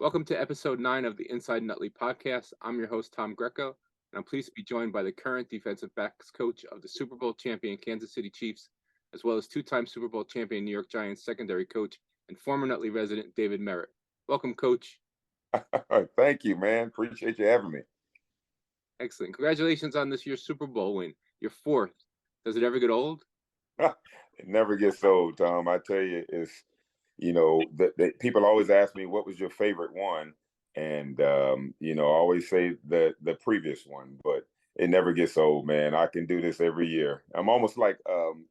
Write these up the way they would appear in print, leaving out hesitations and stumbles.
Welcome to episode 9 of the Inside Nutley podcast. I'm your host, Tom Greco, and I'm pleased to be joined by the current defensive backs coach of the Super Bowl champion Kansas City Chiefs, as well as two-time Super Bowl champion New York Giants secondary coach and former Nutley resident David Merritt. Welcome, Coach. Thank you, man. Appreciate you having me. Excellent. Congratulations on this year's Super Bowl win, your fourth. Does it ever get old? It never gets old, Tom. I tell you, it's that people always ask me what was your favorite one, and I always say the previous one, but it never gets old, man. I can do this every year. I'm almost like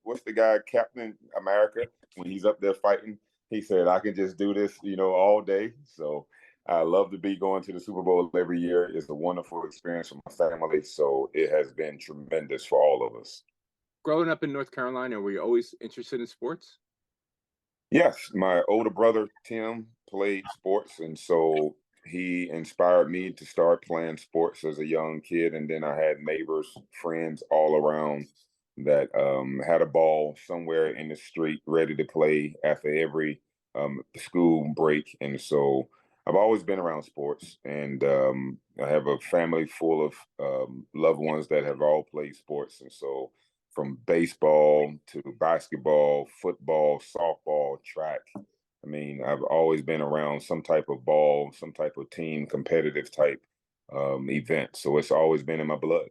what's the guy, Captain America, when he's up there fighting? He said, I can just do this, all day. So I love to be going to the Super Bowl every year. It's a wonderful experience for my family. So it has been tremendous for all of us. Growing up in North Carolina, were you always interested in sports? Yes, my older brother Tim played sports, and so he inspired me to start playing sports as a young kid. And then I had neighbors, friends all around that had a ball somewhere in the street ready to play after every school break. And so I've always been around sports, and I have a family full of loved ones that have all played sports, and so from baseball to basketball, football, softball, track. I mean, I've always been around some type of ball, some type of team competitive type event. So it's always been in my blood.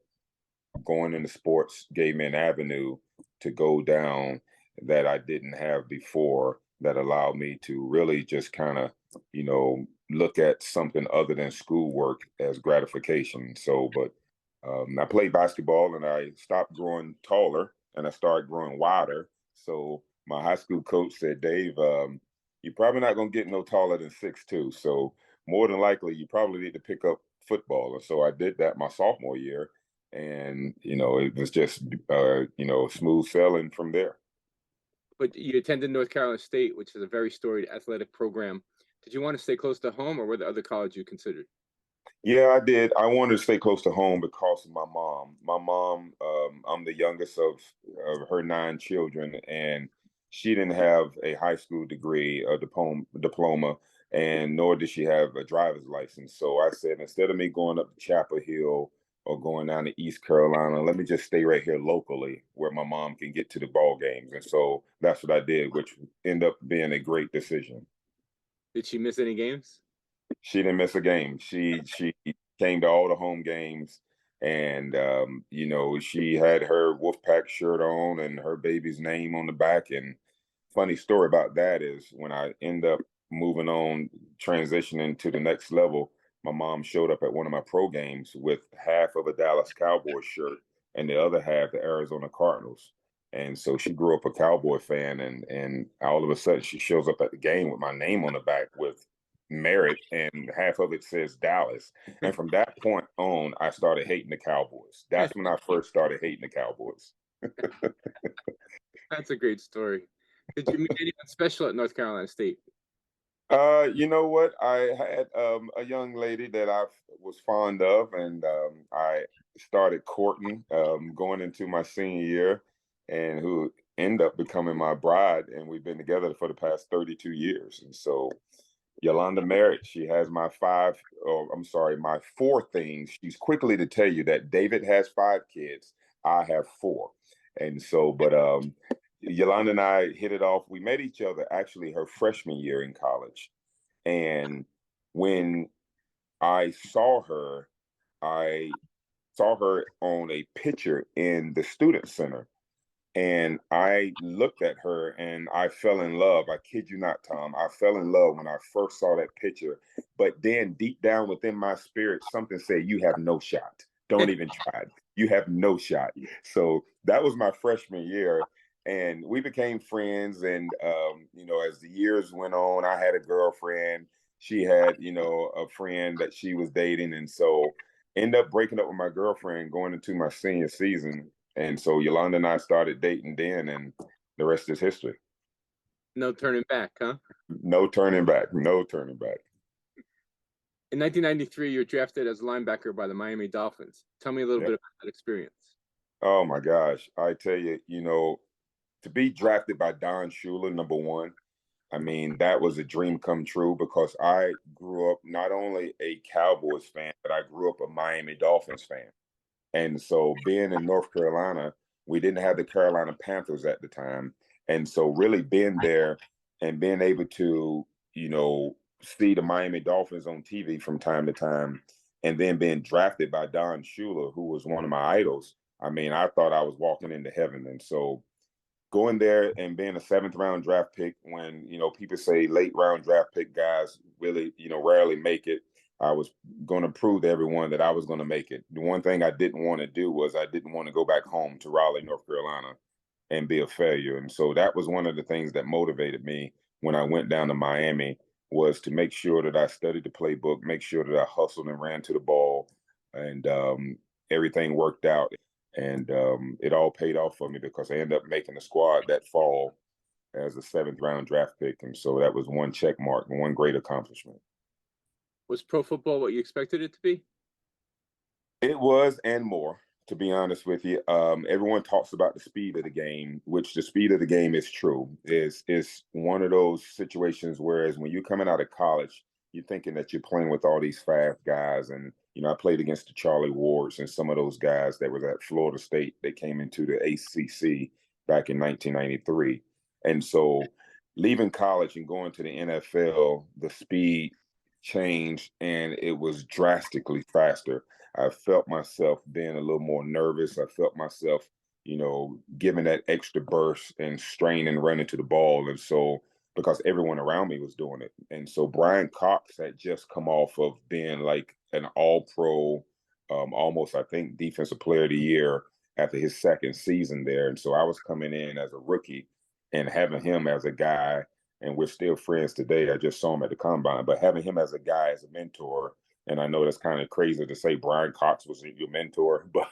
Going into sports gave me an avenue to go down that I didn't have before, that allowed me to really just kind of, look at something other than schoolwork as gratification. So, but I played basketball and I stopped growing taller and I started growing wider. So my high school coach said, Dave, you're probably not going to get no taller than 6'2". So more than likely, you probably need to pick up football. And so I did that my sophomore year. And, it was just, smooth sailing from there. But you attended North Carolina State, which is a very storied athletic program. Did you want to stay close to home, or were there other colleges you considered? Yeah, I did. I wanted to stay close to home because of my mom. My mom, I'm the youngest of her 9 children, and she didn't have a high school degree, a diploma, and nor did she have a driver's license. So I said, instead of me going up to Chapel Hill or going down to East Carolina, let me just stay right here locally where my mom can get to the ball games. And so that's what I did, which ended up being a great decision. Did she miss any games? She didn't miss a game. She came to all the home games, and she had her Wolfpack shirt on and her baby's name on the back. And funny story about that is when I end up moving on, transitioning to the next level, my mom showed up at one of my pro games with half of a Dallas Cowboys shirt and the other half the Arizona Cardinals. And so she grew up a Cowboy fan, and all of a sudden she shows up at the game with my name on the back with Merritt, and half of it says Dallas. And from that point on, I started hating the Cowboys. That's when I first started hating the Cowboys. That's a great story. Did you meet anyone special at North Carolina State? You know what? I had a young lady that I was fond of, and I started courting going into my senior year, and who ended up becoming my bride, and we've been together for the past 32 years. And so Yolanda Merritt, she has my my 4 things. She's quickly to tell you that David has 5 kids. I have 4. And so, but Yolanda and I hit it off. We met each other actually her freshman year in college. And when I I saw her on a picture in the student center. And I looked at her and I fell in love. I kid you not, Tom. I fell in love when I first saw that picture. But then deep down within my spirit, something said, you have no shot. Don't even try. You have no shot. So that was my freshman year. And we became friends. And, as the years went on, I had a girlfriend. She had, a friend that she was dating. And so end up breaking up with my girlfriend going into my senior season. And so Yolanda and I started dating then, and the rest is history. No turning back, huh? No turning back. No turning back. In 1993, you were drafted as a linebacker by the Miami Dolphins. Tell me a little Yeah. bit about that experience. Oh my gosh. I tell you, to be drafted by Don Shula, number one, I mean, that was a dream come true because I grew up not only a Cowboys fan, but I grew up a Miami Dolphins fan. And so being in North Carolina, we didn't have the Carolina Panthers at the time. And so really being there and being able to, see the Miami Dolphins on TV from time to time, and then being drafted by Don Shula, who was one of my idols. I mean, I thought I was walking into heaven. And so going there and being a seventh round draft pick when, people say late round draft pick guys really, rarely make it. I was going to prove to everyone that I was going to make it. The one thing I didn't want to do was I didn't want to go back home to Raleigh, North Carolina and be a failure. And so that was one of the things that motivated me when I went down to Miami, was to make sure that I studied the playbook, make sure that I hustled and ran to the ball, and everything worked out. And it all paid off for me because I ended up making the squad that fall as a seventh round draft pick. And so that was one check mark and one great accomplishment. Was pro football what you expected it to be? It was, and more, to be honest with you. Everyone talks about the speed of the game, which the speed of the game is true. Is one of those situations whereas when you're coming out of college, you're thinking that you're playing with all these fast guys. And, I played against the Charlie Wards and some of those guys that was at Florida State. They came into the ACC back in 1993. And so leaving college and going to the NFL, the speed changed and it was drastically faster. I felt myself being a little more nervous. I felt myself, giving that extra burst and strain and running to the ball. And so, because everyone around me was doing it. And so Brian Cox had just come off of being like an all pro, almost, I think, defensive player of the year after his second season there. And so I was coming in as a rookie and having him as a guy, and we're still friends today. I just saw him at the combine, but having him as a guy, as a mentor. And I know that's kind of crazy to say Brian Cox was your mentor, but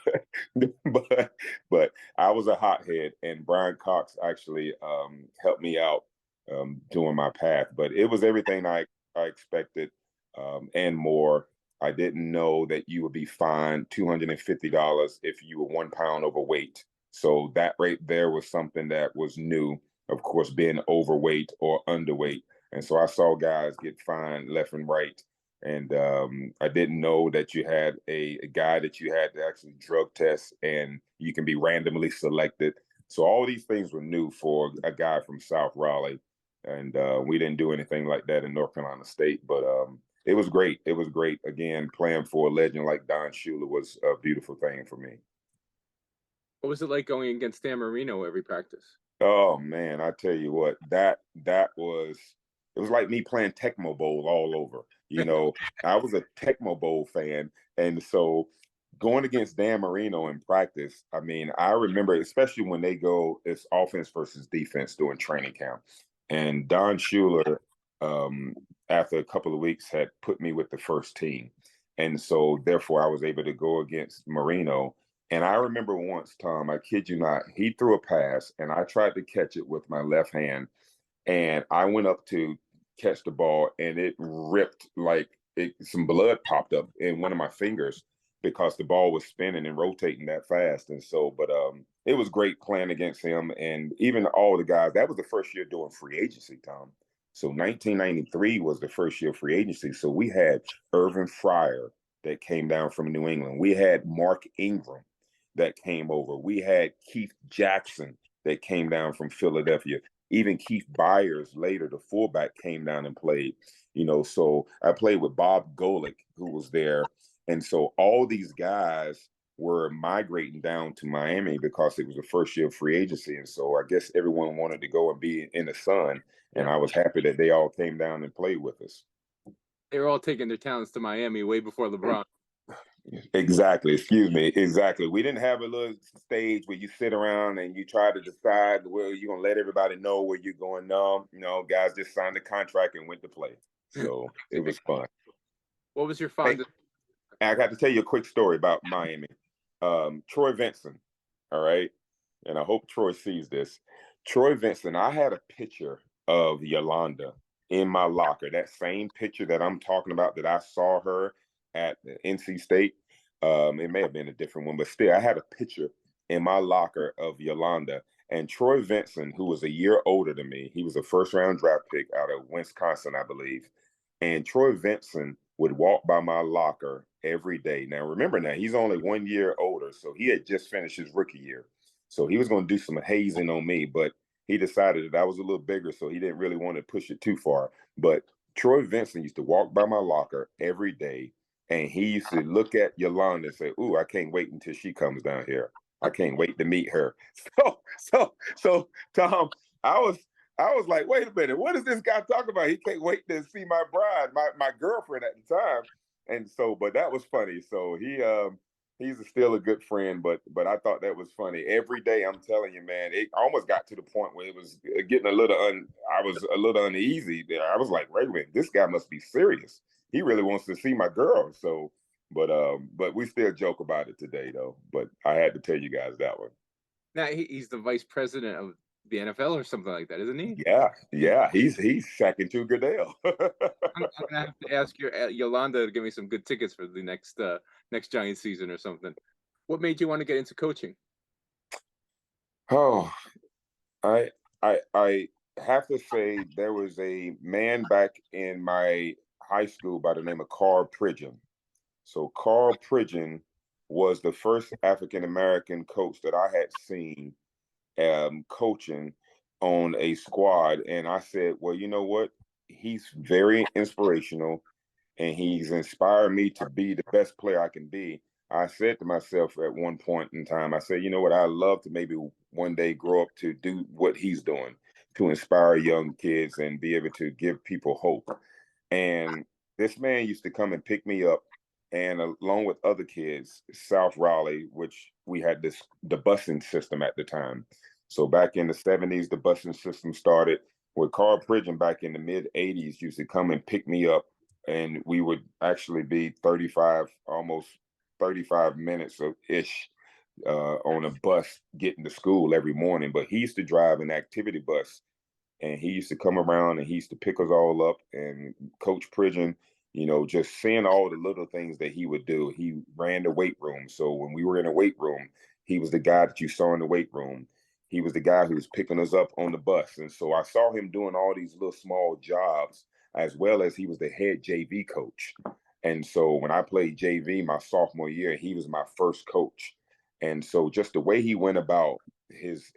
but I was a hothead, and Brian Cox actually helped me out during my path. But it was everything I expected and more. I didn't know that you would be fined $250 if you were 1 pound overweight. So that right there was something that was new. Of course, being overweight or underweight, and so I saw guys get fined left and right. And I didn't know that you had a guy that you had to actually drug test and you can be randomly selected. So all these things were new for a guy from South Raleigh. And we didn't do anything like that in North Carolina State. But it was great. It was great. Again, playing for a legend like Don Shula was a beautiful thing for me. What was it like going against Dan Marino every practice? Oh man, I tell you what, that was, it was like me playing Tecmo Bowl all over. I was a Tecmo Bowl fan, and so going against Dan Marino in practice, I mean, I remember especially when they go, it's offense versus defense during training camp, and Don Shula, um, after a couple of weeks, had put me with the first team, and so therefore I was able to go against Marino. And I remember once, Tom, I kid you not, he threw a pass and I tried to catch it with my left hand. And I went up to catch the ball and it ripped some blood popped up in one of my fingers because the ball was spinning and rotating that fast. And so, but it was great playing against him. And even all the guys, that was the first year doing free agency, Tom. So 1993 was the first year of free agency. So we had Irvin Fryer that came down from New England. We had Mark Ingram that came over. We had Keith Jackson that came down from Philadelphia. Even Keith Byers later, the fullback, came down and played. So I played with Bob Golick, who was there. And so all these guys were migrating down to Miami because it was the first year of free agency. And so I guess everyone wanted to go and be in the sun. And I was happy that they all came down and played with us. They were all taking their talents to Miami way before LeBron. Exactly. Excuse me. Exactly. We didn't have a little stage where you sit around and you try to decide where you're going to let everybody know where you're going. No, guys just signed the contract and went to play. So it was fun. What was your fondest? I got to tell you a quick story about Miami. Troy Vincent. All right. And I hope Troy sees this. Troy Vincent, I had a picture of Yolanda in my locker. That same picture that I'm talking about that I saw her at NC State. It may have been a different one, but still, I had a picture in my locker of Yolanda. And Troy Vincent, who was a year older than me, he was a first round draft pick out of Wisconsin, I believe. And Troy Vincent would walk by my locker every day. Now, remember now, he's only 1 year older. So he had just finished his rookie year. So he was going to do some hazing on me, but he decided that I was a little bigger. So he didn't really want to push it too far. But Troy Vincent used to walk by my locker every day. And he used to look at Yolanda and say, "Ooh, I can't wait until she comes down here. I can't wait to meet her." So Tom, I was I was like, wait a minute, what is this guy talking about? He can't wait to see my bride, my girlfriend at the time. And so, but that was funny. So he's still a good friend, but I thought that was funny. Every day, I'm telling you, man, it almost got to the point where it was getting a little I was a little uneasy there. I was like, wait a minute, this guy must be serious. He really wants to see my girl. So but we still joke about it today though. But I had to tell you guys that one. Now he's the vice president of the NFL or something like that, isn't he? Yeah, he's second to Goodell. I'm gonna have to ask your Yolanda to give me some good tickets for the next Giant season or something. What made you want to get into coaching? Oh, I I have to say there was a man back in my high school by the name of Carl Pridgeon. So Carl Pridgeon was the first African American coach that I had seen coaching on a squad, and I said, well, you know what? He's very inspirational, and he's inspired me to be the best player I can be. I said to myself at one point in time, I said, you know what? I'd love to maybe one day grow up to do what he's doing, to inspire young kids and be able to give people hope. And this man used to come and pick me up, and along with other kids, South Raleigh, which we had the busing system at the time. So back in the 70s, the busing system started with Carl Pridgeon back in the mid 80s used to come and pick me up, and we would actually be 35, almost 35 minutes of ish on a bus getting to school every morning. But he used to drive an activity bus, and he used to come around and he used to pick us all up. And Coach Pridgeon, just seeing all the little things that he would do. He ran the weight room. So when we were in the weight room, he was the guy that you saw in the weight room. He was the guy who was picking us up on the bus. And so I saw him doing all these little small jobs, as well as he was the head JV coach. And so when I played JV my sophomore year, he was my first coach. And so just the way he went about his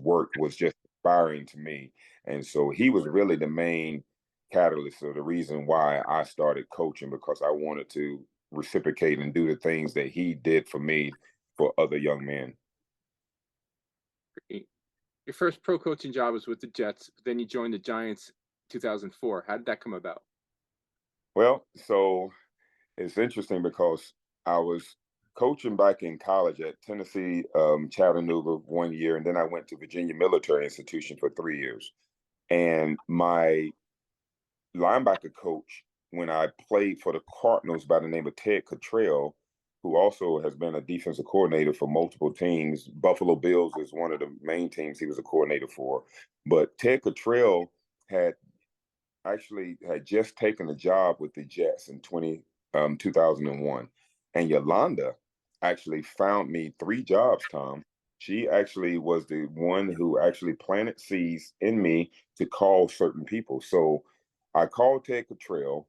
work was just inspiring to me. And so he was really the main catalyst of the reason why I started coaching, because I wanted to reciprocate and do the things that he did for me for other young men. Your first pro coaching job was with the Jets, but then you joined the Giants 2004. How did that come about? Well, so it's interesting because I was coaching back in college at Tennessee, Chattanooga 1 year, and then I went to Virginia Military Institution for 3 years. And my linebacker coach, when I played for the Cardinals by the name of Ted Cottrell, who also has been a defensive coordinator for multiple teams. Buffalo Bills is one of the main teams he was a coordinator for. But Ted Cottrell had actually had just taken a job with the Jets in 2001. And Yolanda actually found me 3 jobs, Tom. She actually was the one who actually planted seeds in me to call certain people. So I called Ted Cottrell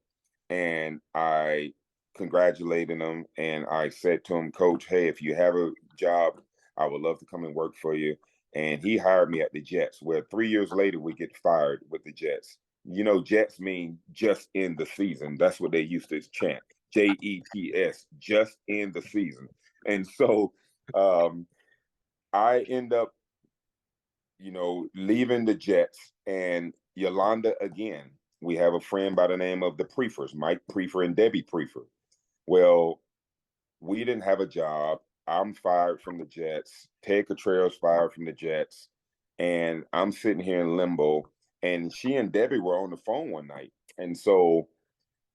and I congratulated him, and I said to him, Coach, hey, if you have a job, I would love to come and work for you. And he hired me at the Jets, where 3 years later we get fired with the Jets. Jets mean just in the season. That's what they used to chant. JETS, just in the season. And so I end up, leaving the Jets, and Yolanda again. We have a friend by the name of the Preefers, Mike Preefer and Debbie Preefer. Well, we didn't have a job. I'm fired from the Jets. Ted Cottrell's fired from the Jets. And I'm sitting here in limbo. And she and Debbie were on the phone one night. And so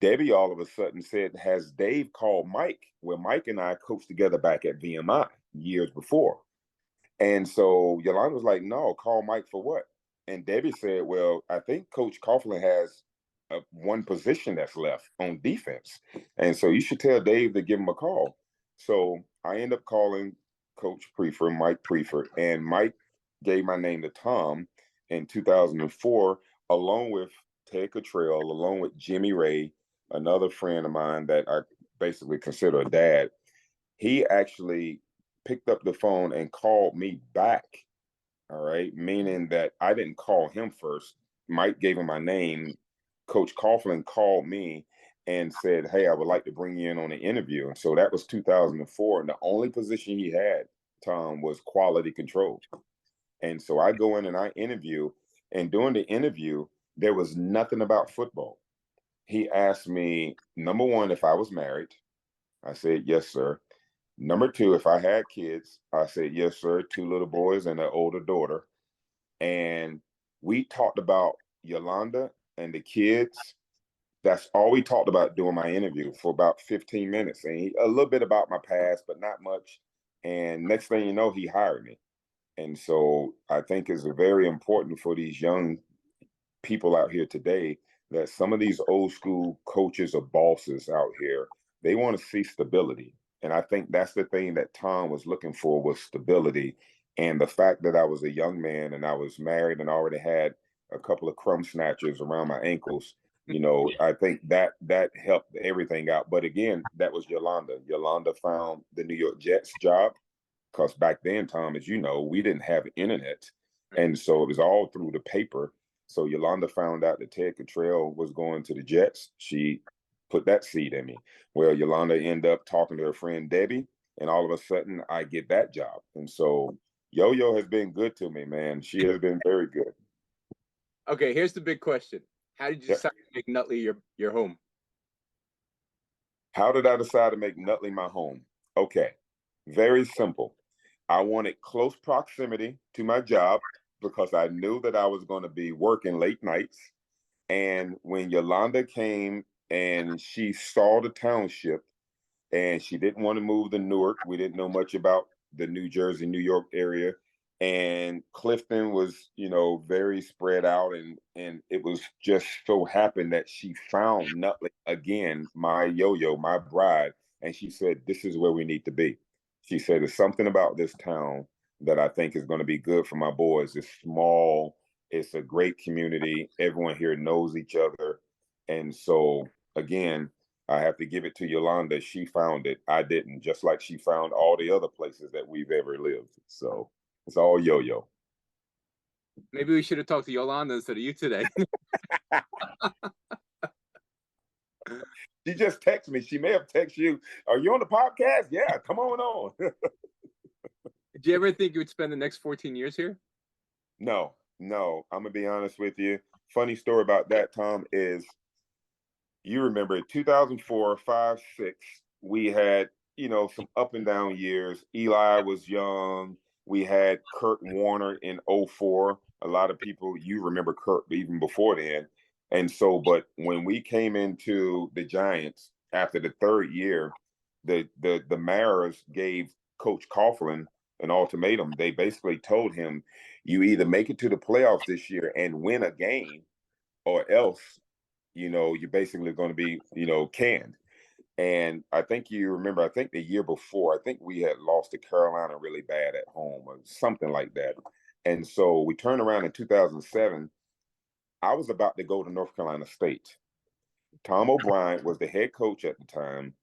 Debbie all of a sudden said, has Dave called Mike? Well, Mike and I coached together back at VMI years before. And so Yolanda was like, no, call Mike for what? And Debbie said, well, I think Coach Coughlin has one position that's left on defense. And so you should tell Dave to give him a call. So I end up calling Coach Preefer, Mike Preefer, and Mike gave my name to Tom in 2004, along with Ted Cottrell, along with Jimmy Ray, another friend of mine that I basically consider a dad. He actually picked up the phone and called me back. All right. Meaning that I didn't call him first. Mike gave him my name. Coach Coughlin called me and said, "Hey, I would like to bring you in on an interview." And so that was 2004. And the only position he had, Tom, was quality control. And so I go in and I interview. And during the interview, there was nothing about football. He asked me, number one, if I was married. I said, "Yes, sir." Number two, if I had kids. I said, "Yes, sir." Two little boys and an older daughter. And we talked about Yolanda and the kids. That's all we talked about during my interview for about 15 minutes. And a little bit about my past, but not much. And next thing you know, he hired me. And so I think it's very important for these young people out here today that some of these old school coaches or bosses out here, they want to see stability. And I think that's the thing that Tom was looking for, was stability. And the fact that I was a young man and I was married and already had a couple of crumb snatchers around my ankles, I think that helped everything out. But again, that was Yolanda. Yolanda found the New York Jets job, because back then, Tom, as you know, we didn't have internet. And so it was all through the paper. So Yolanda found out that Ted Cottrell was going to the Jets. She put that seed in me. Well, Yolanda ended up talking to her friend Debbie, and all of a sudden I get that job. And so Yo-Yo has been good to me, man. She has been very good. Okay, here's the big question. How did you Yep. decide to make Nutley your home? How did I decide to make Nutley my home? Okay, very simple. I wanted close proximity to my job because I knew that I was going to be working late nights. And when Yolanda came and she saw the township and she didn't want to move to Newark, we didn't know much about the New Jersey, New York area. And Clifton was, very spread out, and it was just so happened that she found Nutley again, my yo-yo, my bride, and she said, "This is where we need to be." She said, "There's something about this town that I think is going to be good for my boys. It's small, it's a great community. Everyone here knows each other." And so again, I have to give it to Yolanda. She found it. I didn't, just like she found all the other places that we've ever lived. So it's all yo-yo. Maybe we should have talked to Yolanda instead of you today. She just texted me. She may have texted you. "Are you on the podcast?" "Yeah, come on." Did you ever think you would spend the next 14 years here? No, no. I'm gonna be honest with you. Funny story about that, Tom, is you remember 2004, 5, 6, we had, some up and down years. Eli was young. We had Kurt Warner in '04. A lot of people, you remember Kurt even before then. And so, but when we came into the Giants after the third year, the Mariners gave Coach Coughlin an ultimatum. They basically told him, "You either make it to the playoffs this year and win a game, or else you're basically going to be, canned." And I think you remember, I think the year before, I think we had lost to Carolina really bad at home or something like that. And so we turned around in 2007. I was about to go to North Carolina State. Tom O'Brien was the head coach at the time.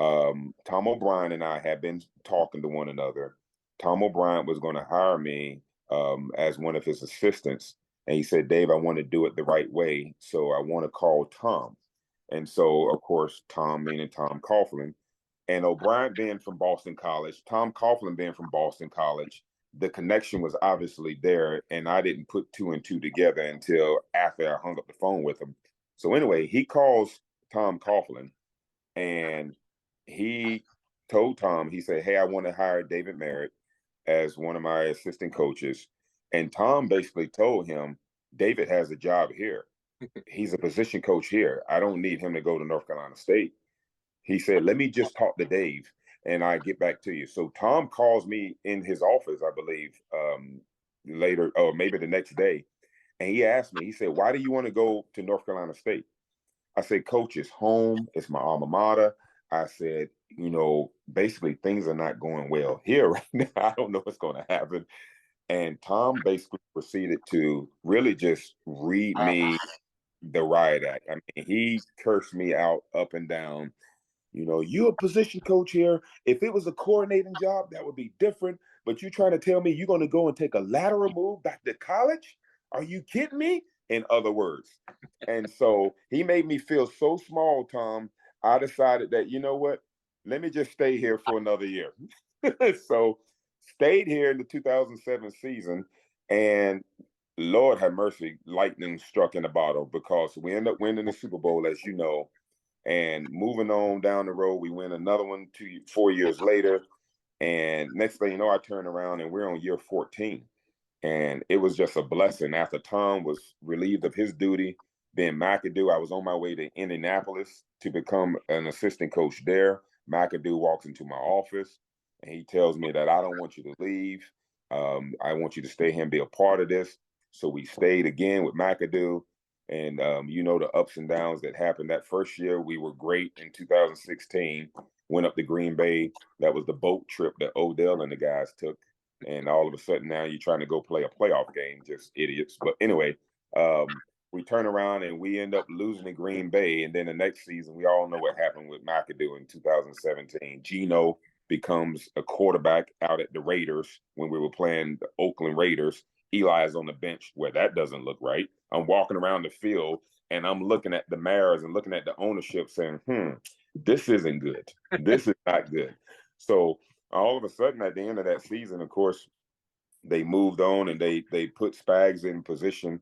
Tom O'Brien and I had been talking to one another. Tom O'Brien was going to hire me as one of his assistants. And he said, "Dave, I want to do it the right way. So I want to call Tom." And so, of course, Tom, meaning Tom Coughlin, and O'Brien being from Boston College, Tom Coughlin being from Boston College, the connection was obviously there. And I didn't put two and two together until after I hung up the phone with him. So anyway, he calls Tom Coughlin, and he told Tom, he said, "Hey, I want to hire David Merritt as one of my assistant coaches." And Tom basically told him, "David has a job here. He's a position coach here. I don't need him to go to North Carolina State." He said, "Let me just talk to Dave and I get back to you." So Tom calls me in his office, I believe, later, or maybe the next day. And he asked me, he said, "Why do you want to go to North Carolina State?" I said, "Coach, it's home. It's my alma mater." I said, basically things are not going well here right now. I don't know what's going to happen. And Tom basically proceeded to really just read me the riot act. I mean, he cursed me out up and down. You're a position coach here. If it was a coordinating job, that would be different. But you trying to tell me you're going to go and take a lateral move back to college? Are you kidding me? In other words. And so he made me feel so small, Tom. I decided that, you know what? Let me just stay here for another year. So stayed here in the 2007 season. And Lord have mercy, lightning struck in a bottle because we end up winning the Super Bowl, as you know. And moving on down the road, we win another one 4 years later. And next thing you know, I turn around and we're on year 14. And it was just a blessing. After Tom was relieved of his duty, then McAdoo, I was on my way to Indianapolis to become an assistant coach there. McAdoo walks into my office and he tells me that I don't want you to leave. I want you to stay here and be a part of this. So we stayed again with McAdoo. And the ups and downs that happened that first year. We were great in 2016. Went up to Green Bay. That was the boat trip that Odell and the guys took. And all of a sudden now you're trying to go play a playoff game, just idiots. But anyway, we turn around and we end up losing to Green Bay. And then the next season, we all know what happened with McAdoo in 2017. Geno becomes a quarterback out at the Raiders when we were playing the Oakland Raiders. Eli's on the bench where that doesn't look right. I'm walking around the field and I'm looking at the mayors and looking at the ownership saying, this isn't good. This is not good. So all of a sudden at the end of that season, of course, they moved on and they put Spags in position.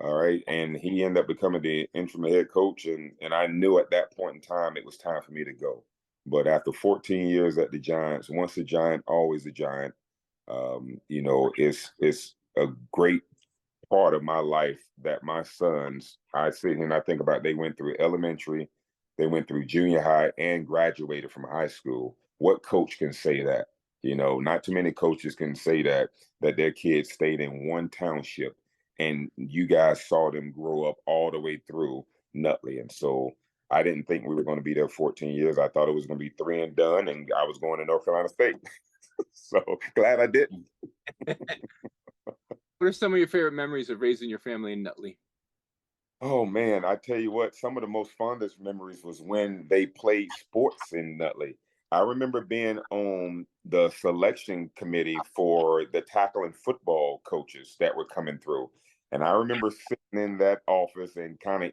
All right. And he ended up becoming the interim head coach. And I knew at that point in time, it was time for me to go. But after 14 years at the Giants, once a Giant, always a Giant. It's a great part of my life that my sons, I sit here and I think about, they went through elementary, they went through junior high and graduated from high school. What coach can say that? Not too many coaches can say that their kids stayed in one township and you guys saw them grow up all the way through Nutley. And so I didn't think we were going to be there 14 years. I thought it was going to be 3 and done and I was going to North Carolina State. So glad I didn't. What are some of your favorite memories of raising your family in Nutley? Oh man, I tell you what, some of the most fondest memories was when they played sports in Nutley. I remember being on the selection committee for the tackle and football coaches that were coming through. And I remember sitting in that office and kind of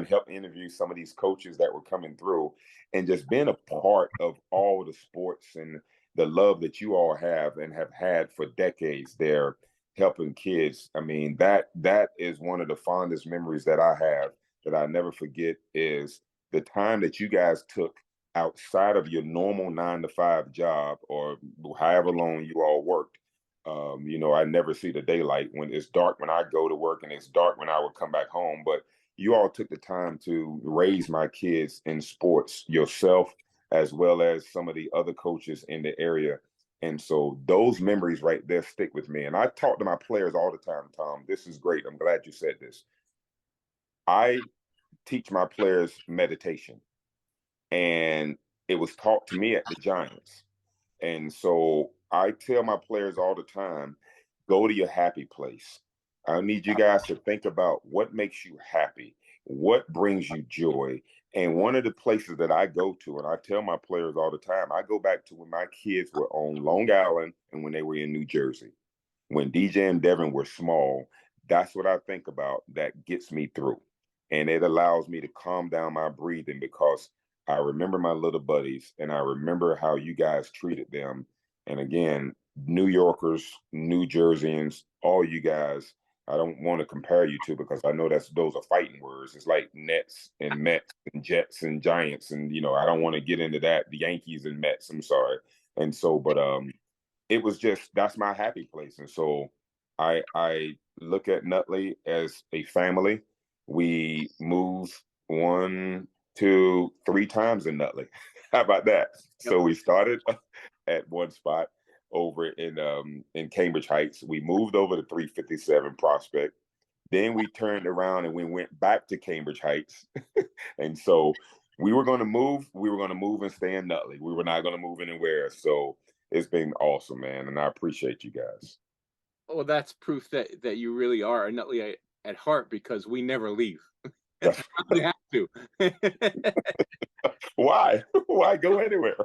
help interview some of these coaches that were coming through and just being a part of all the sports and the love that you all have and have had for decades there helping kids. I mean, that is one of the fondest memories that I have that I never forget is the time that you guys took outside of your normal 9 to 5 job or however long you all worked. I never see the daylight when it's dark when I go to work and it's dark when I would come back home. But you all took the time to raise my kids in sports yourself, as well as some of the other coaches in the area. And so those memories right there stick with me. And I talk to my players all the time, Tom. This is great. I'm glad you said this. I teach my players meditation, and it was taught to me at the Giants. And so I tell my players all the time, go to your happy place. I need you guys to think about what makes you happy, what brings you joy. And one of the places that I go to, and I tell my players all the time, I go back to when my kids were on Long Island and when they were in New Jersey. When DJ and Devin were small, that's what I think about that gets me through. And it allows me to calm down my breathing because I remember my little buddies and I remember how you guys treated them. And again, New Yorkers, New Jerseyans, all you guys, I don't want to compare you to because I know those are fighting words. It's like Nets and Mets and Jets and Giants. And, I don't want to get into that. The Yankees and Mets, I'm sorry. And so, but it was just, that's my happy place. And so I look at Nutley as a family. We move 1, 2, 3 times in Nutley. How about that? Yep. So we started at one spot over in Cambridge Heights. We moved over to 357 Prospect. Then we turned around and we went back to Cambridge Heights. And so we were going to move. We were going to move and stay in Nutley. We were not going to move anywhere. So it's been awesome, man. And I appreciate you guys. Well, that's proof that you really are a Nutley at heart because we never leave. That's We have to. why. Why go anywhere?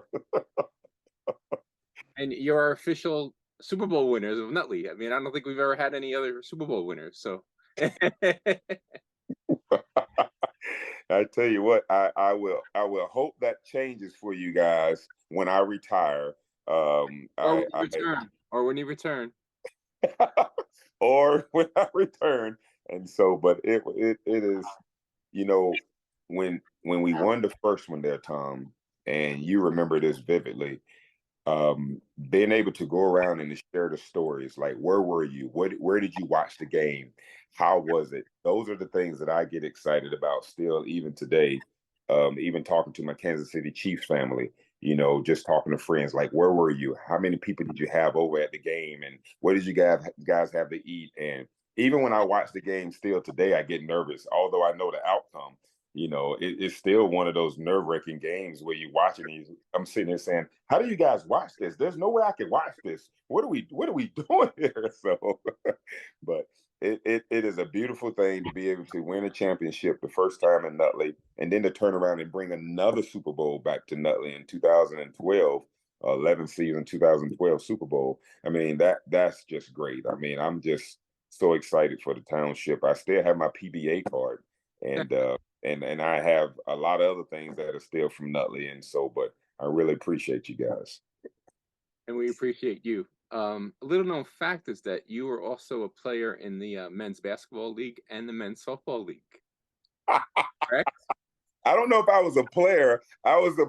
And you're our official Super Bowl winners of Nutley. I mean, I don't think we've ever had any other Super Bowl winners. So I tell you what, I will hope that changes for you guys when I retire. or when I you return. Or when you return. or when I return. And so, but it is, you know, when we won the first one there, Tom, and you remember this vividly, being able to go around and to share the stories, like where were you, where did you watch the game, how was it, those are the things that I get excited about still even today. Even talking to my Kansas City Chiefs family, just talking to friends, like where were you, how many people did you have over at the game, and what did you guys have to eat. And even when I watch the game still today, I get nervous although I know the outcome. It's still one of those nerve-wracking games where you watch it and I'm sitting there saying, how do you guys watch this? There's no way I can watch this. What are we doing here? So but it is a beautiful thing to be able to win a championship the first time in Nutley, and then to turn around and bring another Super Bowl back to Nutley in 2012, 11th season 2012 Super Bowl. I mean, that's just great. I mean, I'm just so excited for the township. I still have my PBA card, and and I have a lot of other things that are still from Nutley, and so, but I really appreciate you guys. And we appreciate you. A little known fact is that you were also a player in the men's basketball league and the men's softball league, correct? I don't know if I was a player. I was a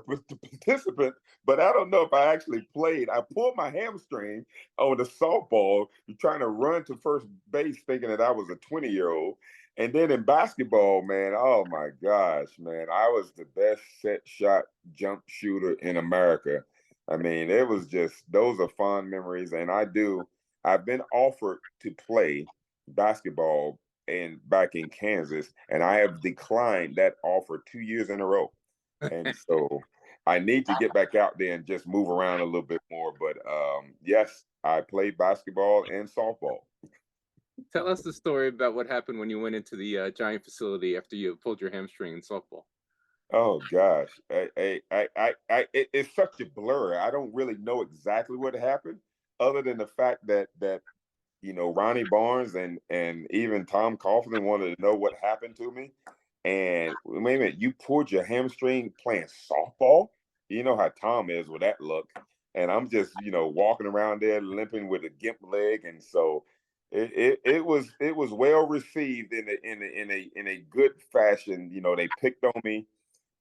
participant, but I don't know if I actually played. I pulled my hamstring on the softball, trying to run to first base, thinking that I was a 20-year-old. And then in basketball, man, oh my gosh, man, I was the best set shot jump shooter in America. I mean, it was just, those are fond memories. And I've been offered to play basketball and back in Kansas, and I have declined that offer 2 years in a row. And so I need to get back out there and just move around a little bit more. But yes, I played basketball and softball. Tell us the story about what happened when you went into the giant facility after you pulled your hamstring in softball. Oh gosh, it's such a blur. I don't really know exactly what happened, other than the fact that Ronnie Barnes and even Tom Coughlin wanted to know what happened to me. And wait a minute, you pulled your hamstring playing softball? You know how Tom is with that look. And I'm just, walking around there limping with a gimp leg. And so it was well received in a good fashion. They picked on me,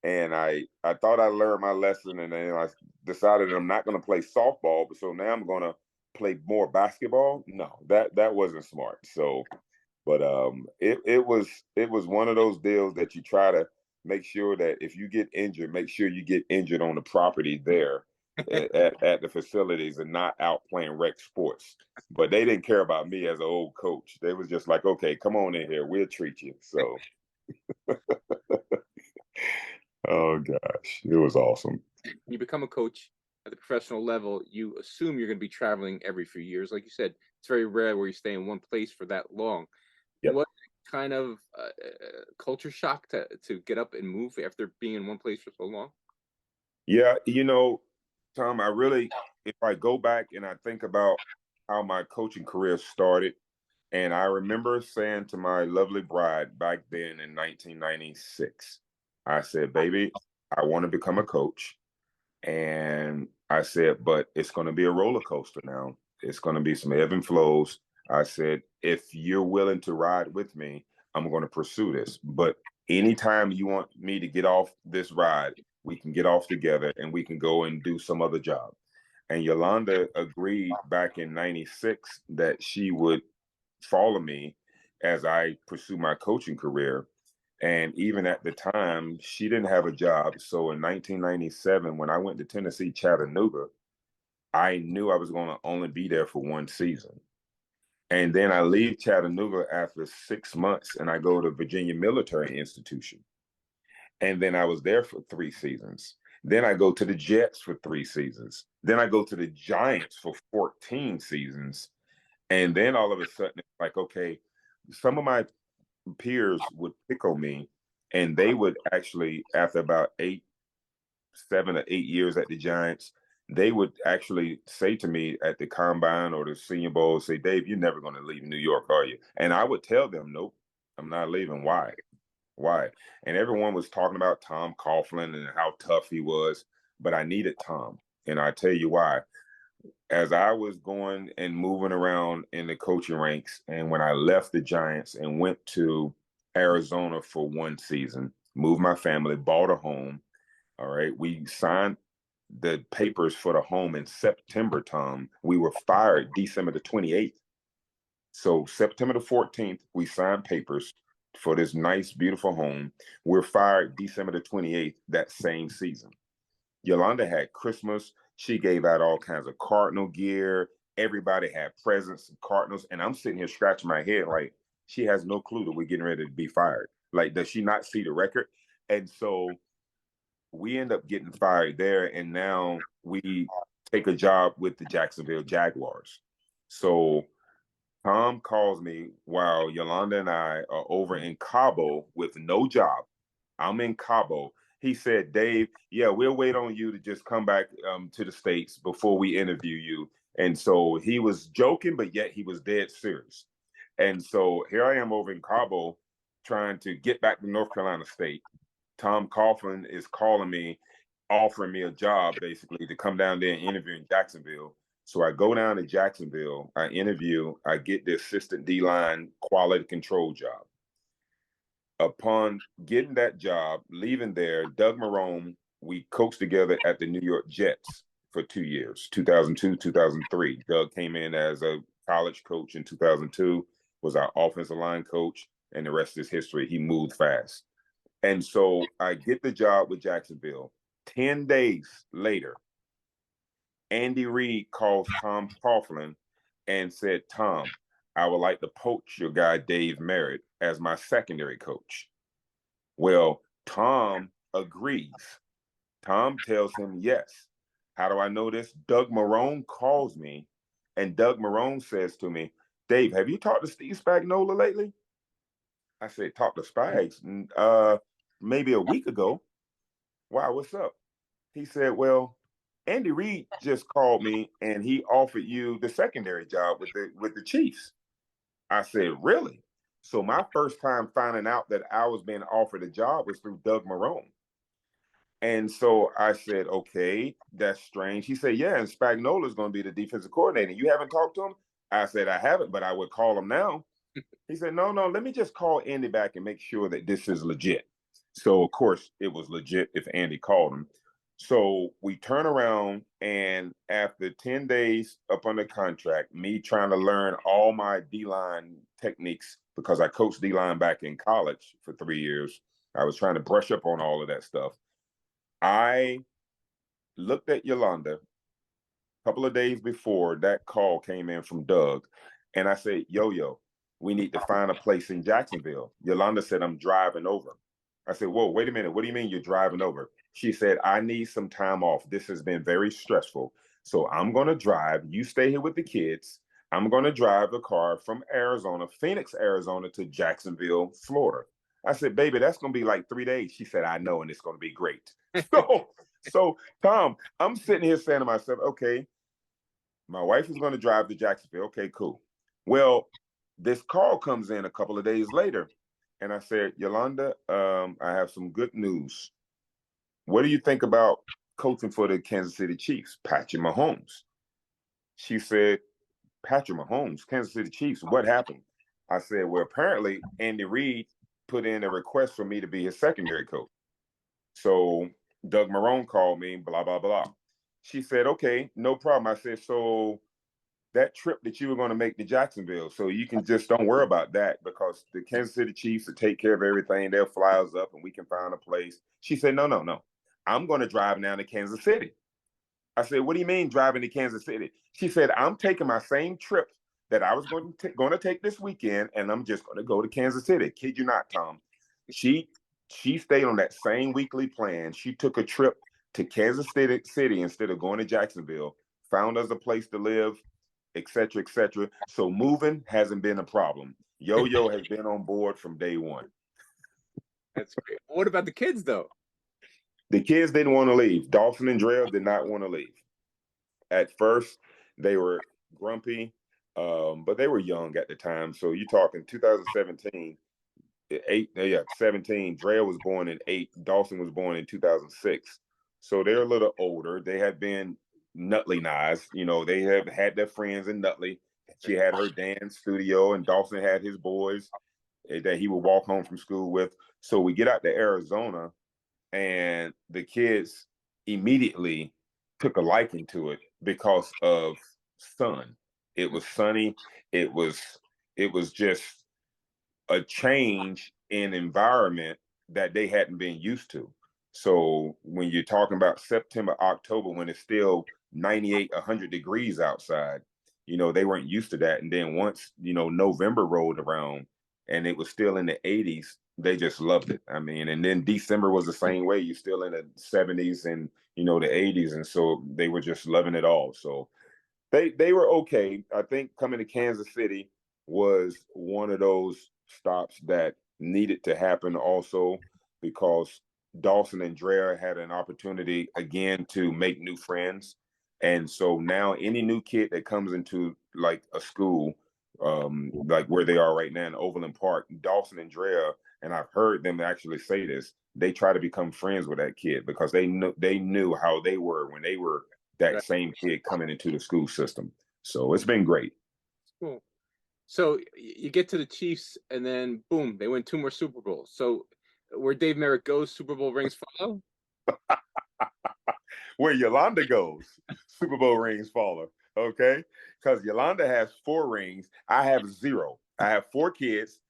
and I thought I learned my lesson, and then I decided I'm not going to play softball, but so now I'm going to play more basketball. No, that wasn't smart. So, but it was one of those deals that you try to make sure that if you get injured, make sure you get injured on the property there at the facilities and not out playing rec sports. But they didn't care about me as an old coach. They was just like, okay, come on in here, we'll treat you. So, oh gosh, it was awesome. You become a coach at the professional level, you assume you're going to be traveling every few years. Like you said, it's very rare where you stay in one place for that long. Yep. What kind of culture shock to get up and move after being in one place for so long? Yeah, Tom, if I go back and I think about how my coaching career started, and I remember saying to my lovely bride back then in 1996, I said, baby, I want to become a coach. And I said, but it's going to be a roller coaster now. It's going to be some ebb and flows. I said, if you're willing to ride with me, I'm going to pursue this. But anytime you want me to get off this ride, we can get off together and we can go and do some other job. And Yolanda agreed back in 96 that she would follow me as I pursue my coaching career. And even at the time, she didn't have a job. So in 1997, when I went to Tennessee, Chattanooga, I knew I was going to only be there for one season. And then I leave Chattanooga after 6 months and I go to Virginia Military Institution. And then I was there for 3 seasons. Then I go to the Jets for 3 seasons. Then I go to the Giants for 14 seasons. And then all of a sudden, it's like, okay, some of my peers would pick on me, and they would actually, after about 7 or 8 years at the Giants, they would actually say to me at the combine or the Senior Bowl, say, Dave, you're never going to leave New York, are you? And I would tell them, nope, I'm not leaving. Why? Why? And everyone was talking about Tom Coughlin and how tough he was, but I needed Tom. And I tell you why. As I was going and moving around in the coaching ranks, and when I left the Giants and went to Arizona for one season, moved my family, bought a home. All right. We signed the papers for the home in September, Tom. We were fired December the 28th. So September the 14th, we signed papers for this nice, beautiful home. We're fired December the 28th that same season. Yolanda had Christmas. She gave out all kinds of Cardinal gear. Everybody had presents and Cardinals. And I'm sitting here scratching my head like, she has no clue that we're getting ready to be fired. Like, does she not see the record? And so we end up getting fired there. And now we take a job with the Jacksonville Jaguars. So Tom calls me while Yolanda and I are over in Cabo with no job. I'm in Cabo. He said, Dave, yeah, we'll wait on you to just come back to the States before we interview you. And so he was joking, but yet he was dead serious. And so here I am over in Cabo trying to get back to North Carolina State. Tom Coughlin is calling me, offering me a job basically to come down there and interview in Jacksonville. So I go down to Jacksonville, I interview, I get the assistant D-line quality control job. Upon getting that job, leaving there, Doug Marrone, we coached together at the New York Jets for 2 years, 2002, 2003. Doug came in as a college coach in 2002, was our offensive line coach, and the rest is history. He moved fast. And so I get the job with Jacksonville. 10 days later, Andy Reid calls Tom Coughlin and said, Tom, I would like to poach your guy, Dave Merritt, as my secondary coach. Well, Tom agrees. Tom tells him yes. How do I know this? Doug Marrone calls me, and Doug Marrone says to me, Dave, have you talked to Steve Spagnuolo lately? I said, talk to Spags? Maybe a week ago. Wow, what's up? He said, well, Andy Reid just called me and he offered you the secondary job with the Chiefs. I said, really? So my first time finding out that I was being offered a job was through Doug Marrone. And so I said, okay, that's strange. He said, yeah, and Spagnuolo is going to be the defensive coordinator. You haven't talked to him? I said, I haven't, but I would call him now. He said, no, let me just call Andy back and make sure that this is legit. So, of course, it was legit if Andy called him. So we turn around, and after 10 days up under contract, me trying to learn all my D-line techniques because I coached D-line back in college for 3 years. I was trying to brush up on all of that stuff. I looked at Yolanda a couple of days before that call came in from Doug, and I said, Yo, we need to find a place in Jacksonville. Yolanda said, I'm driving over. I said, whoa, wait a minute. What do you mean you're driving over? She said, I need some time off. This has been very stressful. So I'm going to drive. You stay here with the kids. I'm going to drive the car from Arizona, Phoenix, Arizona to Jacksonville, Florida. I said, baby, that's going to be like 3 days. She said, I know, and it's going to be great. So Tom, I'm sitting here saying to myself, okay, my wife is going to drive to Jacksonville. Okay, cool. Well, this call comes in a couple of days later. And I said, Yolanda, I have some good news. What do you think about coaching for the Kansas City Chiefs, Patrick Mahomes? She said, Patrick Mahomes, Kansas City Chiefs, what happened? I said, well, apparently Andy Reid put in a request for me to be his secondary coach. So Doug Marrone called me, blah, blah, blah. She said, okay, no problem. I said, so that trip that you were going to make to Jacksonville, so you can just don't worry about that because the Kansas City Chiefs will take care of everything. They'll fly us up and we can find a place. She said, no. I'm going to drive down to Kansas City. I said, what do you mean driving to Kansas City? She said, I'm taking my same trip that I was going to take this weekend, and I'm just going to go to Kansas City. Kid you not, Tom. She stayed on that same weekly plan. She took a trip to Kansas City instead of going to Jacksonville, found us a place to live. et cetera, et cetera. So moving hasn't been a problem. Yo-Yo has been on board from day one. That's great. What about the kids, though? The kids didn't want to leave. Dawson and Drell did not want to leave. At first, they were grumpy, but they were young at the time. So you're talking 2017, 17. Drell was born in 8. Dawson was born in 2006. So they're a little older. They had been Nutley-ized. They have had their friends in Nutley. She had her dance studio, and Dawson had his boys that he would walk home from school with. So we get out to Arizona, and the kids immediately took a liking to it because of sun. It was sunny. It was just a change in environment that they hadn't been used to. So when you're talking about September, October, when it's still 98, 100 degrees outside, they weren't used to that. And then once, November rolled around and it was still in the 80s, they just loved it. I mean, and then December was the same way. You're still in the 70s and, the 80s. And so they were just loving it all. So they were okay. I think coming to Kansas City was one of those stops that needed to happen also, because Dawson and Drea had an opportunity again to make new friends. And so now any new kid that comes into like a school, like where they are right now in Overland Park, Dawson and Drea, and I've heard them actually say this, they try to become friends with that kid because they knew how they were when they were that same kid coming into the school system. So it's been great. Cool. So you get to the Chiefs, and then boom, they win 2 more Super Bowls. So where Dave Merritt goes, Super Bowl rings follow. Where Yolanda goes, Super Bowl rings follow. Okay, because Yolanda has 4 rings. I have 0. I have 4 kids,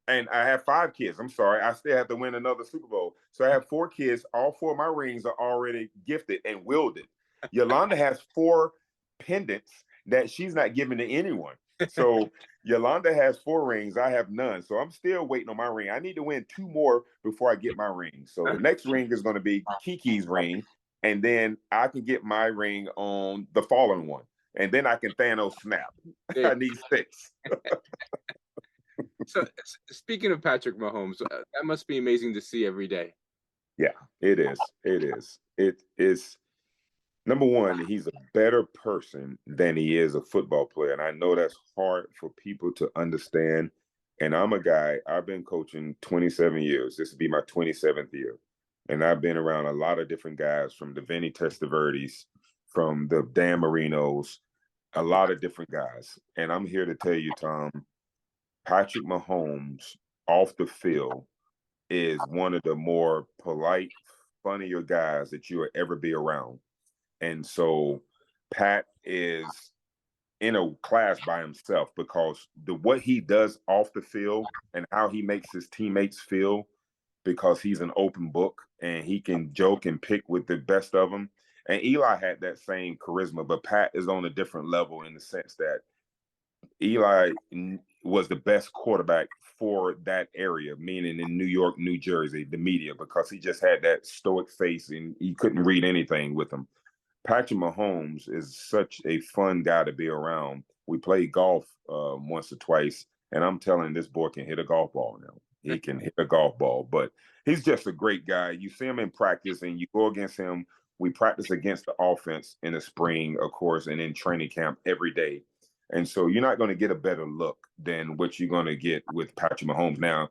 and I have 5 kids. I'm sorry, I still have to win another Super Bowl. So I have 4 kids. All 4 of my rings are already gifted and wielded. Yolanda has 4 pendants that she's not giving to anyone. So Yolanda has 4 rings. I have none. So I'm still waiting on my ring. I need to win 2 more before I get my ring. So the next ring is going to be Kiki's ring. And then I can get my ring on the fallen one. And then I can Thanos snap. I need 6. So speaking of Patrick Mahomes, that must be amazing to see every day. Yeah, it is. It is. It is. Number one, he's a better person than he is a football player. And I know that's hard for people to understand. And I'm a guy, I've been coaching 27 years. This will be my 27th year. And I've been around a lot of different guys, from the Vinny Testaverdes, from the Dan Marinos, a lot of different guys. And I'm here to tell you, Tom, Patrick Mahomes off the field is one of the more polite, funnier guys that you will ever be around. And so Pat is in a class by himself, because what he does off the field and how he makes his teammates feel, because he's an open book and he can joke and pick with the best of them. And Eli had that same charisma, but Pat is on a different level in the sense that Eli was the best quarterback for that area, meaning in New York, New Jersey, the media, because he just had that stoic face and you couldn't read anything with him. Patrick Mahomes is such a fun guy to be around. We played golf once or twice, and I'm telling this boy can hit a golf ball now. He can hit a golf ball, but he's just a great guy. You see him in practice, and you go against him. We practice against the offense in the spring, of course, and in training camp every day. And so you're not going to get a better look than what you're going to get with Patrick Mahomes. Now,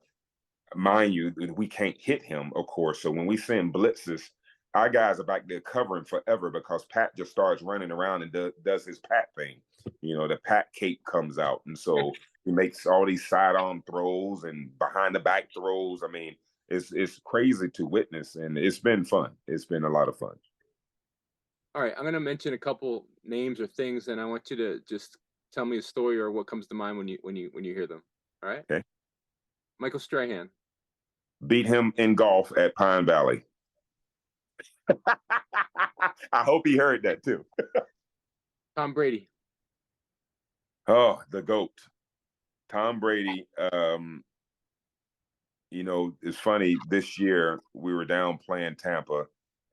mind you, we can't hit him, of course. So when we send blitzes, our guys are back there covering forever, because Pat just starts running around and does his Pat thing. The Pat cape comes out. And so he makes all these sidearm throws and behind the back throws. I mean, it's crazy to witness, and it's been fun. It's been a lot of fun. All right, I'm going to mention a couple names or things, and I want you to just tell me a story or what comes to mind when you hear them. All right. Okay. Michael Strahan. Beat him in golf at Pine Valley. I hope he heard that too. Tom Brady. Oh, the GOAT. Tom Brady. It's funny, this year we were down playing Tampa,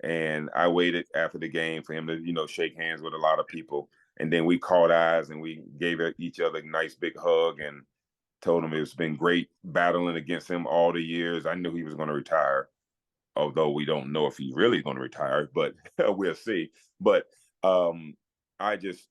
and I waited after the game for him to, shake hands with a lot of people. And then we caught eyes and we gave each other a nice big hug and told him it's been great battling against him all the years. I knew he was going to retire, although we don't know if he's really going to retire, but we'll see. But I just,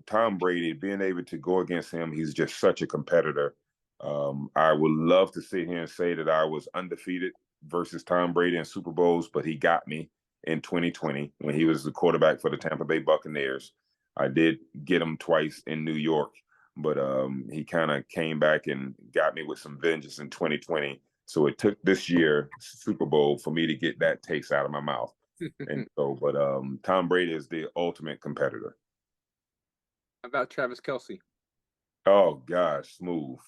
Tom Brady, being able to go against him, he's just such a competitor. I would love to sit here and say that I was undefeated versus Tom Brady in Super Bowls, but he got me in 2020 when he was the quarterback for the Tampa Bay Buccaneers. I did get him twice in New York, but he kind of came back and got me with some vengeance in 2020. So it took this year Super Bowl for me to get that taste out of my mouth. And so, but Tom Brady is the ultimate competitor. How about Travis Kelce? Oh gosh, smooth,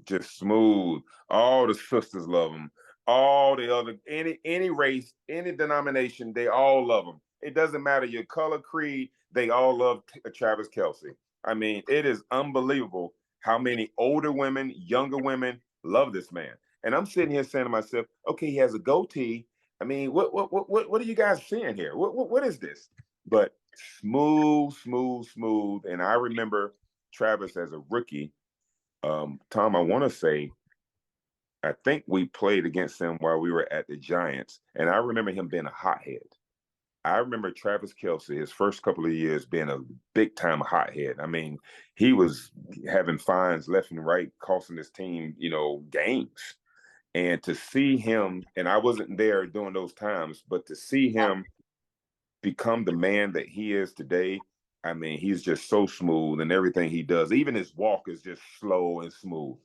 just smooth. All the sisters love him. All the other any race, any denomination, they all love him. It doesn't matter your color, creed. They all love Travis Kelce. I mean, it is unbelievable how many older women, younger women love this man. And I'm sitting here saying to myself, okay, he has a goatee. I mean, what are you guys seeing here? What is this? But smooth. And I remember Travis as a rookie. Tom, I want to say, I think we played against him while we were at the Giants, and I remember him being a hothead. I remember Travis Kelce, his first couple of years, being a big-time hothead. I mean, he was having fines left and right, costing his team, games. And to see him, and I wasn't there during those times, but to see him become the man that he is today, I mean, he's just so smooth and everything he does. Even his walk is just slow and smooth.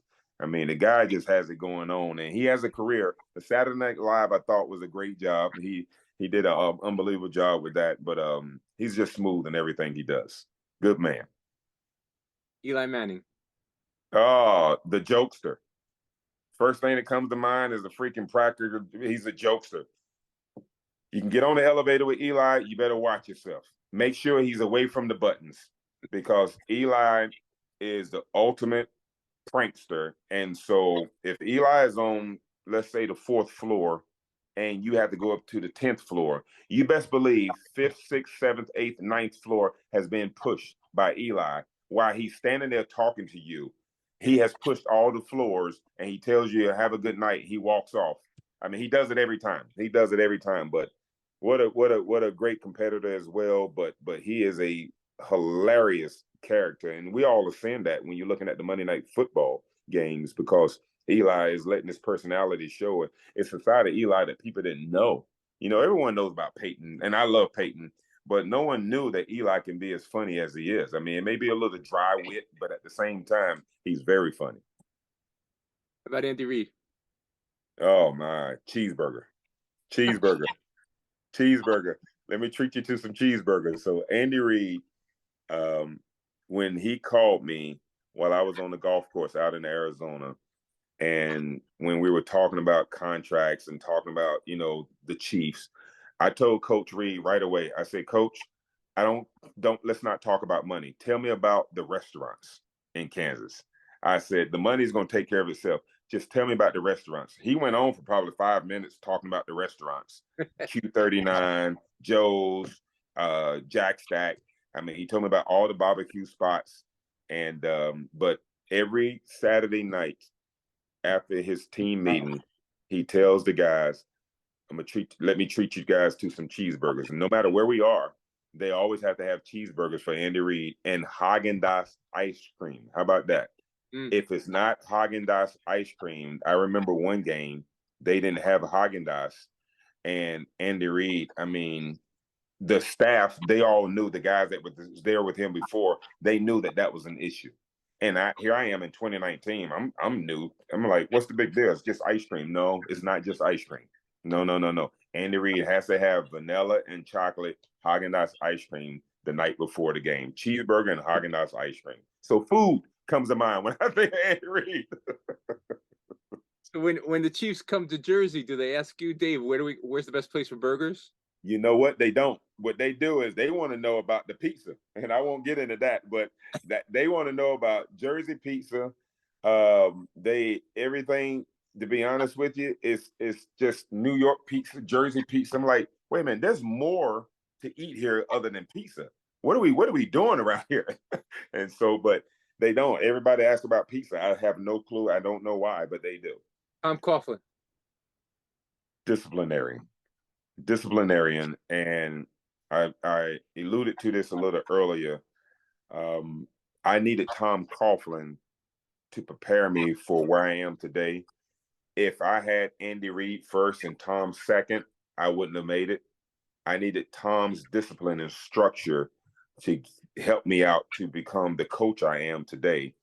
I mean, the guy just has it going on, and he has a career. The Saturday Night Live, I thought, was a great job. He did an unbelievable job with that, but he's just smooth in everything he does. Good man. Eli Manning. Oh, the jokester. First thing that comes to mind is the freaking practical. He's a jokester. You can get on the elevator with Eli, you better watch yourself. Make sure he's away from the buttons because Eli is the ultimate prankster. And so if Eli is on, let's say, the 4th floor and you have to go up to the 10th floor, you best believe 5th, 6th, 7th, 8th, 9th floor has been pushed by Eli while he's standing there talking to you. He has pushed all the floors and he tells you, have a good night. He walks off. I mean, he does it every time. But what a great competitor as well. But he is a hilarious character. And we all are seeing that when you're looking at the Monday Night Football games because Eli is letting his personality show it. It's a side of Eli that people didn't know. Everyone knows about Peyton, and I love Peyton, but no one knew that Eli can be as funny as he is. I mean, it may be a little dry wit, but at the same time, he's very funny. How about Andy Reid? Oh, my. Cheeseburger. Let me treat you to some cheeseburgers. So Andy Reid, when he called me while I was on the golf course out in Arizona, and when we were talking about contracts and talking about, the Chiefs, I told Coach Reid right away, I said, Coach, let's not talk about money. Tell me about the restaurants in Kansas. I said, the money's going to take care of itself. Just tell me about the restaurants. He went on for probably 5 minutes talking about the restaurants. Q39, Joe's, Jack Stack. I mean, he told me about all the barbecue spots. And but every Saturday night after his team meeting, he tells the guys, let me treat you guys to some cheeseburgers. And no matter where we are, they always have to have cheeseburgers for Andy Reid and Haagen-Dazs ice cream. How about that? If it's not Haagen-Dazs ice cream, I remember one game, they didn't have Haagen-Dazs. And Andy Reid, I mean, the staff, they all knew, the guys that was there with him before, they knew that was an issue. And here I am in 2019. I'm new. I'm like, what's the big deal? It's just ice cream. No, it's not just ice cream. No. Andy Reid has to have vanilla and chocolate Haagen-Dazs ice cream the night before the game. Cheeseburger and Haagen-Dazs ice cream. So food comes to mind when I think of Andy Reid. So when the Chiefs come to Jersey, do they ask you, Dave, where's the best place for burgers? You know what? They don't. What they do is they want to know about the pizza, and I won't get into that, but that they want to know about Jersey pizza. Everything. To be honest with you, it's just New York pizza, Jersey pizza. I'm like, wait a minute, there's more to eat here other than pizza. what are we doing around here? And so, but they don't. Everybody asks about pizza. I have no clue. I don't know why, but they do. Tom Coughlin. Disciplinarian, and I alluded to this a little earlier. I needed Tom Coughlin to prepare me for where I am today. If I had Andy Reid first and Tom second, I wouldn't have made it. I needed Tom's discipline and structure to help me out to become the coach I am today.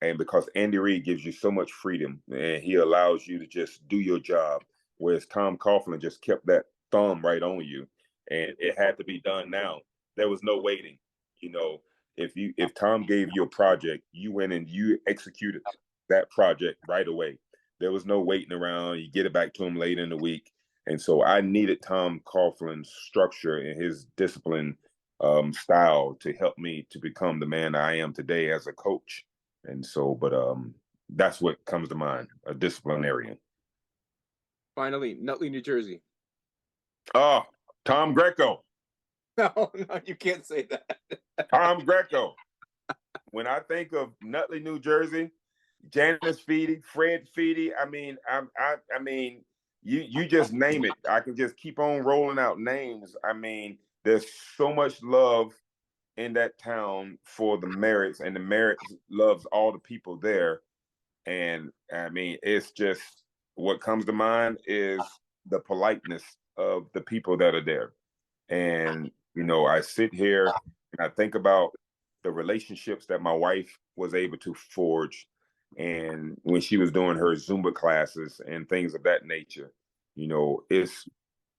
And because Andy Reid gives you so much freedom and he allows you to just do your job, whereas Tom Coughlin just kept that thumb right on you, and it had to be done now. There was no waiting. You know, if Tom gave you a project, you went and you executed that project right away. There was no waiting around. You get it back to him late in the week. And so I needed Tom Coughlin's structure and his discipline style to help me to become the man I am today as a coach. And so, but that's what comes to mind, a disciplinarian. Finally, Nutley, New Jersey. Oh, Tom Greco. No, you can't say that. Tom Greco. When I think of Nutley, New Jersey, Janice Feedy, Fred Feedy, I mean, you just name it. I can just keep on rolling out names. I mean, there's so much love in that town for the Merritts, and the Merritts loves all the people there. And I mean, it's just what comes to mind is the politeness of the people that are there. And, you know, I sit here and I think about the relationships that my wife was able to forge. And when she was doing her Zumba classes and things of that nature, you know, it's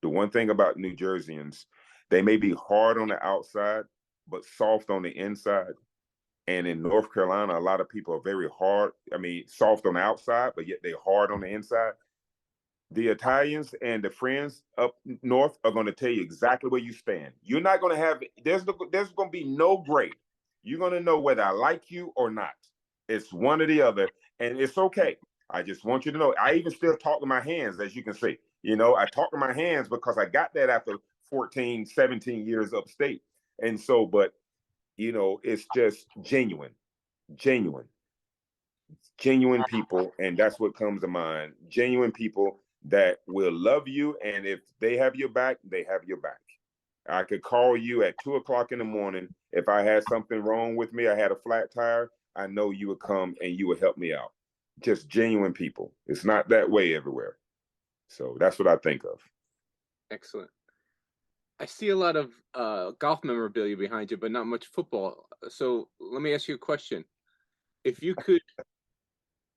the one thing about New Jerseyans, they may be hard on the outside, but soft on the inside. And in North Carolina, a lot of people are very hard. I mean, soft on the outside, but yet they're hard on the inside. The Italians and the friends up north are going to tell you exactly where you stand. You're not going to have, there's going to be no gray. You're going to know whether I like you or not. It's one or the other, and it's okay. I just want you to know, I even still talk to my hands, as you can see. You know, I talk to my hands because I got that after 14, 17 years upstate. And so, but, you know, it's just genuine people, and that's what comes to mind. Genuine people that will love you, and if they have your back, they have your back. I could call you at 2 o'clock in the morning if I had something wrong with me. I had a flat tire. I know you would come and you would help me out. Just genuine people. It's not that way everywhere. So that's what I think of. Excellent. I see a lot of golf memorabilia behind you, but not much football. So let me ask you a question. If you could,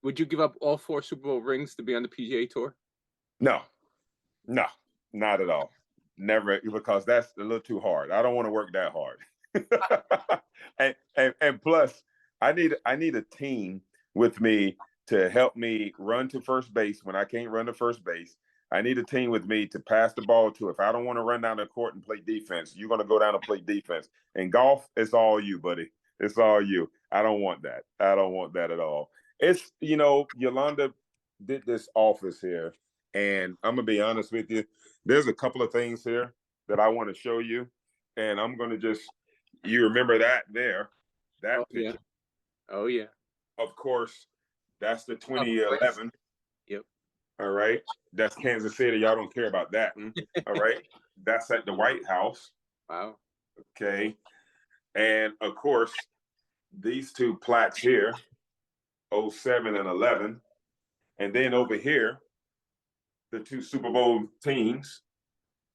would you give up all 4 Super Bowl rings to be on the PGA Tour? No, not at all. Never, because that's a little too hard. I don't want to work that hard. and plus, I need a team with me to help me run to first base when I can't run to first base. I need a team with me to pass the ball to. If I don't want to run down the court and play defense, you're going to go down and play defense. In golf, it's all you, buddy. It's all you. I don't want that. I don't want that at all. It's, you know, Yolanda did this office here, and I'm going to be honest with you. There's a couple of things here that I want to show you, and I'm going to just, you remember that there, that picture. Yeah. Oh, yeah. Of course, that's the 2011. Yep. All right. That's Kansas City. Y'all don't care about that. All right. That's at the White House. Wow. Okay. And of course, these 2 plaques here, 07 and 11. And then over here, the 2 Super Bowl teams,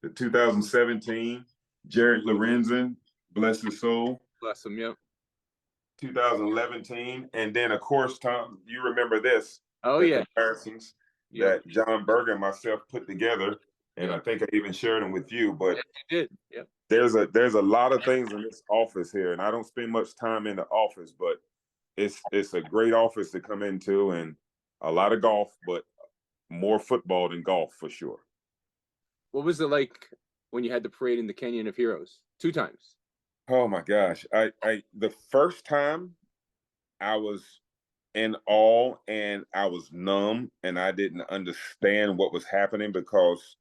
the 2017, Jared Lorenzen, bless his soul. Bless him, yep. 2011 team. And then, of course, Tom, you remember this. Oh, yeah. Comparisons that John Berger and myself put together. And I think I even shared them with you. But you did. Yep. There's a lot of things in this office here. And I don't spend much time in the office, but it's a great office to come into, and a lot of golf, but more football than golf for sure. What was it like when you had the parade in the Canyon of Heroes? 2 times. Oh my gosh. I the first time I was in awe and I was numb and I didn't understand what was happening, because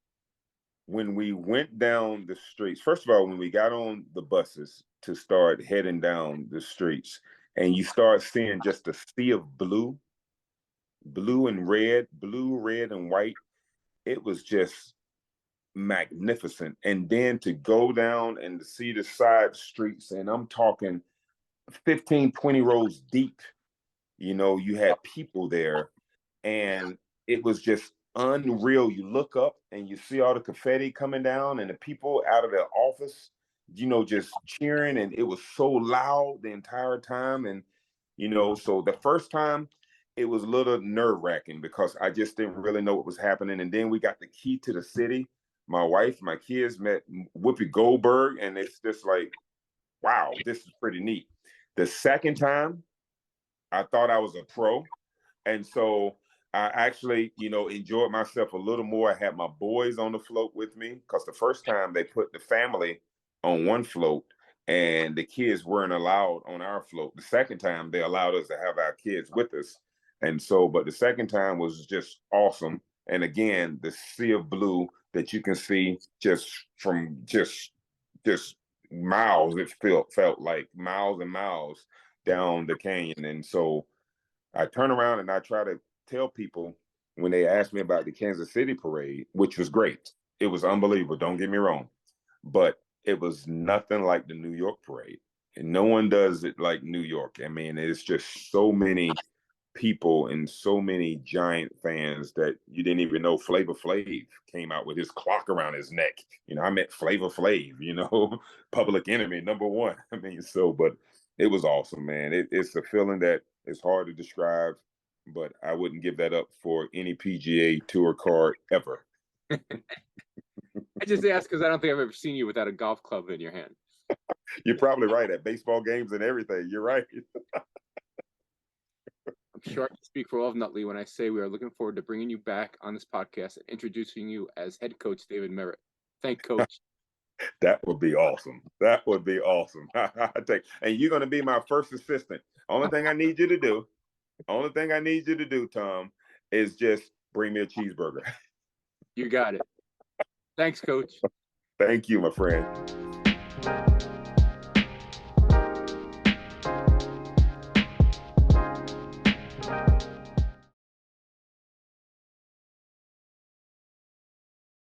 when we went down the streets, first of all, when we got on the buses to start heading down the streets, and you start seeing just a sea of blue, blue and red, blue, red and white. It was just magnificent. And then to go down and to see the side streets, and I'm talking 15, 20 rows deep, you had people there, and it was just unreal. You look up and you see all the confetti coming down and the people out of their office, just cheering, and it was so loud the entire time. And so the first time it was a little nerve-wracking because I just didn't really know what was happening. And then we got the key to the city. My wife, my kids met Whoopi Goldberg, and it's just like, wow, this is pretty neat. The second time, I thought I was a pro. And so I actually, enjoyed myself a little more. I had my boys on the float with me because the first time they put the family on one float and the kids weren't allowed on our float. The second time they allowed us to have our kids with us. And so, but the second time was just awesome. And again, the sea of blue that you can see just from just miles, it felt like miles and miles down the canyon. And so I turn around and I try to tell people when they ask me about the Kansas City parade, which was great. It was unbelievable. Don't get me wrong, but it was nothing like the New York parade, and no one does it like New York. I mean, it's just so many people and so many giant fans that you didn't even know Flavor Flav came out with his clock around his neck. I met Flavor Flav, Public Enemy #1. I mean, but it was awesome, man. It's a feeling that is hard to describe, but I wouldn't give that up for any PGA Tour card ever. I just asked because I don't think I've ever seen you without a golf club in your hand. You're probably right, at baseball games and everything. You're right. I'm sure I can speak for all of Nutley when I say we are looking forward to bringing you back on this podcast and introducing you as head coach David Merritt. Thank Coach. That would be awesome. That would be awesome. And you're going to be my first assistant. Only thing I need you to do, Tom, is just bring me a cheeseburger. You got it. Thanks, Coach. Thank you, my friend.